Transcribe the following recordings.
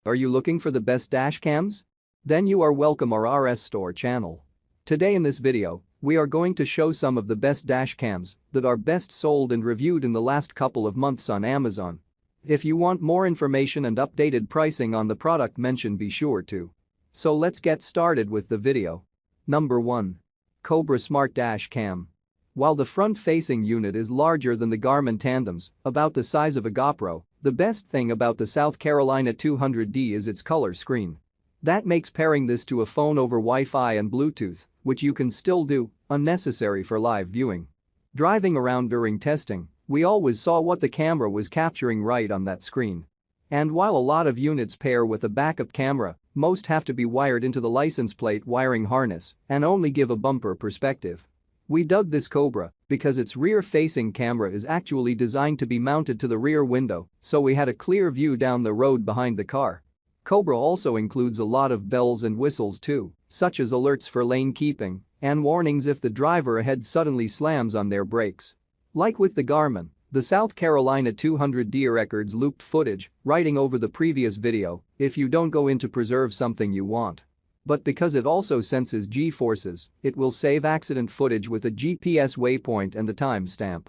Are you looking for the best dash cams? Then you are welcome our RS Store channel. Today in this video, we are going to show some of the best dash cams that are best sold and reviewed in the last couple of months on Amazon. If you want more information and updated pricing on the product mentioned, be sure to. So let's get started with the video. Number 1. Cobra Smart Dash Cam. While the front-facing unit is larger than the Garmin tandems, about the size of a GoPro, the best thing about the South Carolina 200D is its color screen. That makes pairing this to a phone over Wi-Fi and Bluetooth, which you can still do, unnecessary for live viewing. Driving around during testing, we always saw what the camera was capturing right on that screen. And while a lot of units pair with a backup camera, most have to be wired into the license plate wiring harness and only give a bumper perspective. We dug this Cobra because its rear-facing camera is actually designed to be mounted to the rear window, so we had a clear view down the road behind the car. Cobra also includes a lot of bells and whistles too, such as alerts for lane keeping and warnings if the driver ahead suddenly slams on their brakes. Like with the Garmin, the South Carolina 200D records looped footage, writing over the previous video if you don't go in to preserve something you want. But because it also senses G-forces, it will save accident footage with a GPS waypoint and a timestamp.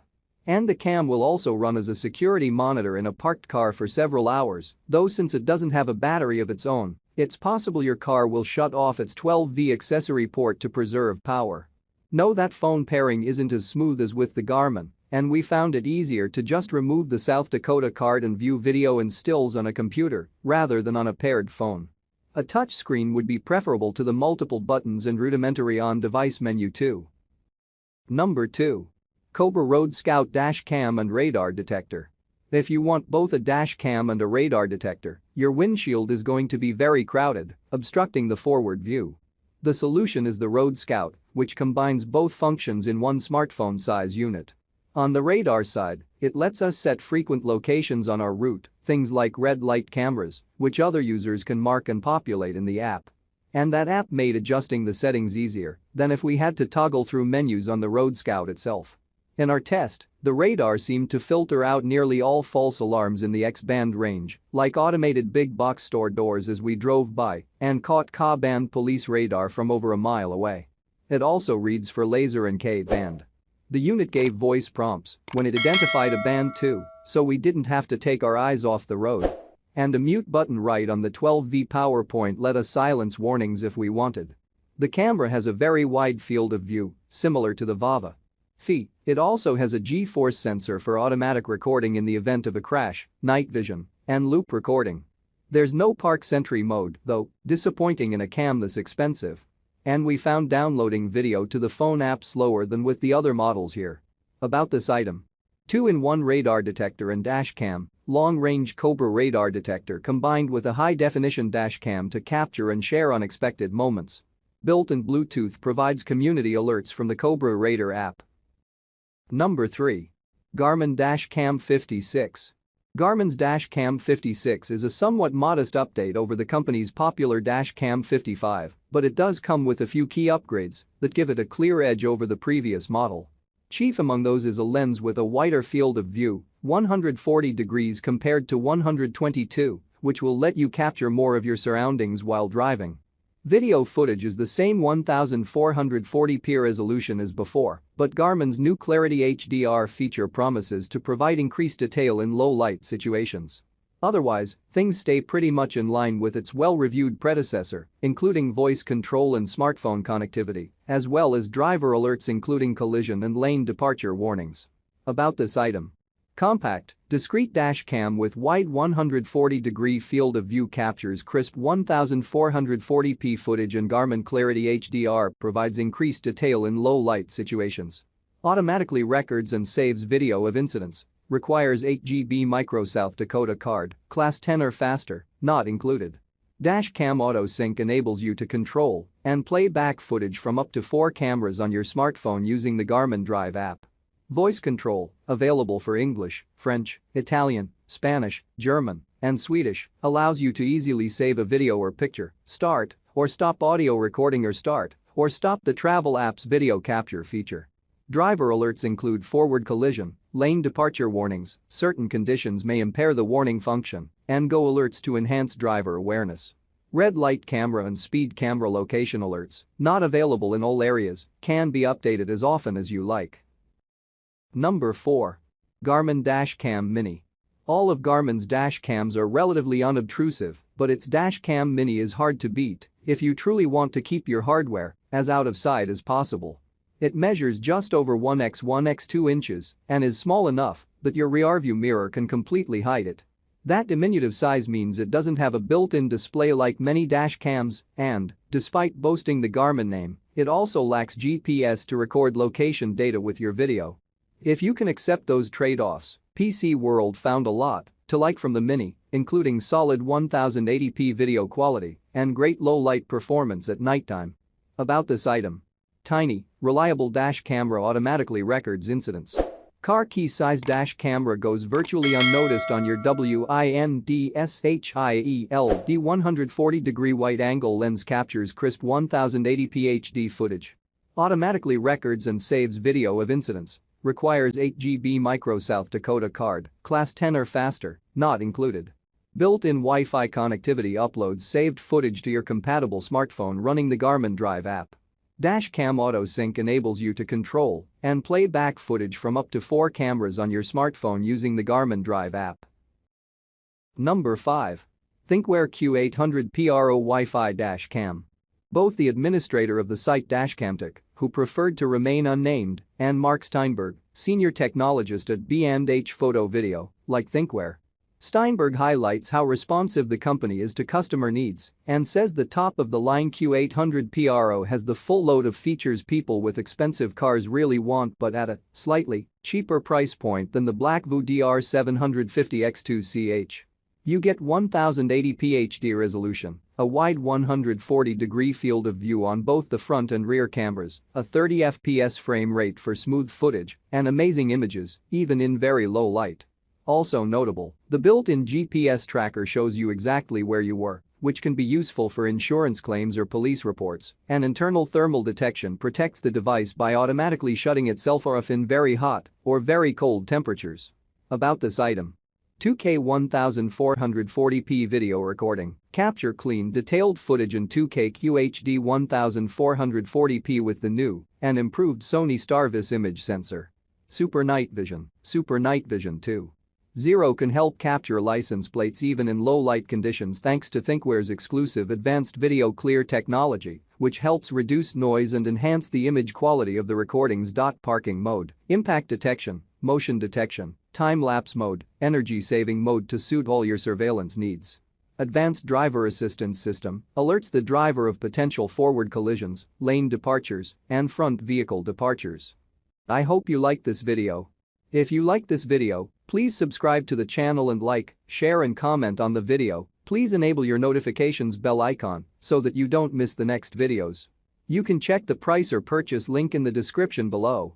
And the cam will also run as a security monitor in a parked car for several hours, though since it doesn't have a battery of its own, it's possible your car will shut off its 12V accessory port to preserve power. No, that phone pairing isn't as smooth as with the Garmin, and we found it easier to just remove the South Dakota card and view video and stills on a computer rather than on a paired phone. A touchscreen would be preferable to the multiple buttons and rudimentary on-device menu too. Number 2. Cobra Road Scout Dash Cam and Radar Detector. If you want both a dash cam and a radar detector, your windshield is going to be very crowded, obstructing the forward view. The solution is the Road Scout, which combines both functions in one smartphone-size unit. On the radar side, it lets us set frequent locations on our route, things like red light cameras, which other users can mark and populate in the app. And that app made adjusting the settings easier than if we had to toggle through menus on the Road Scout itself. In our test, the radar seemed to filter out nearly all false alarms in the X-band range, like automated big box store doors as we drove by, and caught Ka-band police radar from over a mile away. It also reads for laser and K-band. The unit gave voice prompts when it identified a band too, so we didn't have to take our eyes off the road. And a mute button right on the 12V power point let us silence warnings if we wanted. The camera has a very wide field of view, similar to the VAVA. It also has a G-force sensor for automatic recording in the event of a crash, night vision, and loop recording. There's no park sentry mode, though, disappointing in a cam this expensive. And we found downloading video to the phone app slower than with the other models here. About this item. 2-in-1 radar detector and dash cam, long-range Cobra radar detector combined with a high-definition dash cam to capture and share unexpected moments. Built-in Bluetooth provides community alerts from the Cobra Radar app. Number 3. Garmin Dash Cam 56. Garmin's Dash Cam 56 is a somewhat modest update over the company's popular Dash Cam 55, but it does come with a few key upgrades that give it a clear edge over the previous model. Chief among those is a lens with a wider field of view, 140 degrees compared to 122, which will let you capture more of your surroundings while driving. Video footage is the same 1440p resolution as before, but Garmin's new Clarity HDR feature promises to provide increased detail in low-light situations. Otherwise, things stay pretty much in line with its well-reviewed predecessor, including voice control and smartphone connectivity, as well as driver alerts including collision and lane departure warnings. About this item. Compact, discrete dash cam with wide 140-degree field of view captures crisp 1440p footage and Garmin Clarity HDR provides increased detail in low-light situations. Automatically records and saves video of incidents. Requires 8GB micro South Dakota card, class 10 or faster, not included. Dash cam auto sync enables you to control and play back footage from up to 4 cameras on your smartphone using the Garmin Drive app. Voice control, available for English, French, Italian, Spanish, German, and Swedish, allows you to easily save a video or picture, start or stop audio recording or stop the travel app's video capture feature. Driver alerts include forward collision, lane departure warnings, certain conditions may impair the warning function, and go alerts to enhance driver awareness. Red light camera and speed camera location alerts, not available in all areas, can be updated as often as you like. Number 4. Garmin Dash Cam Mini. All of Garmin's dash cams are relatively unobtrusive, but its Dash Cam Mini is hard to beat if you truly want to keep your hardware as out of sight as possible. It measures just over 1x1x2 inches and is small enough that your rearview mirror can completely hide it. That diminutive size means it doesn't have a built-in display like many dash cams and, despite boasting the Garmin name, it also lacks GPS to record location data with your video. If you can accept those trade-offs, PC World found a lot to like from the Mini, including solid 1080p video quality and great low-light performance at nighttime. About this item. Tiny, reliable dash camera automatically records incidents. Car key-size dash camera goes virtually unnoticed on your WINDSHIELD 140-degree wide-angle lens captures crisp 1080p HD footage. Automatically records and saves video of incidents. Requires 8 GB micro South Dakota card, class 10 or faster, not included. Built-in Wi-Fi connectivity uploads saved footage to your compatible smartphone running the Garmin Drive app. Dash Cam Auto Sync enables you to control and play back footage from up to 4 cameras on your smartphone using the Garmin Drive app. Number 5. Thinkware Q800 Pro Wi-Fi Dash Cam. Both the administrator of the site DashCamTech, who preferred to remain unnamed, and Mark Steinberg, senior technologist at B&H Photo Video, like Thinkware. Steinberg highlights how responsive the company is to customer needs and says the top-of-the-line Q800 Pro has the full load of features people with expensive cars really want but at a slightly cheaper price point than the Blackview DR750X2CH. You get 1080p HD resolution, a wide 140-degree field of view on both the front and rear cameras, a 30 fps frame rate for smooth footage, and amazing images, even in very low light. Also notable, the built-in GPS tracker shows you exactly where you were, which can be useful for insurance claims or police reports, and internal thermal detection protects the device by automatically shutting itself off in very hot or very cold temperatures. About this item. 2K 1440p video recording, capture clean detailed footage in 2K QHD 1440p with the new and improved Sony Starvis image sensor. Super Night Vision 2.0 can help capture license plates even in low light conditions thanks to Thinkware's exclusive advanced video clear technology, which helps reduce noise and enhance the image quality of the recordings. Parking mode, impact detection, motion detection, time-lapse mode, energy-saving mode to suit all your surveillance needs. Advanced driver assistance system alerts the driver of potential forward collisions, lane departures, and front vehicle departures. I hope you liked this video. If you liked this video, please subscribe to the channel and like, share and comment on the video. Please enable your notifications bell icon so that you don't miss the next videos. You can check the price or purchase link in the description below.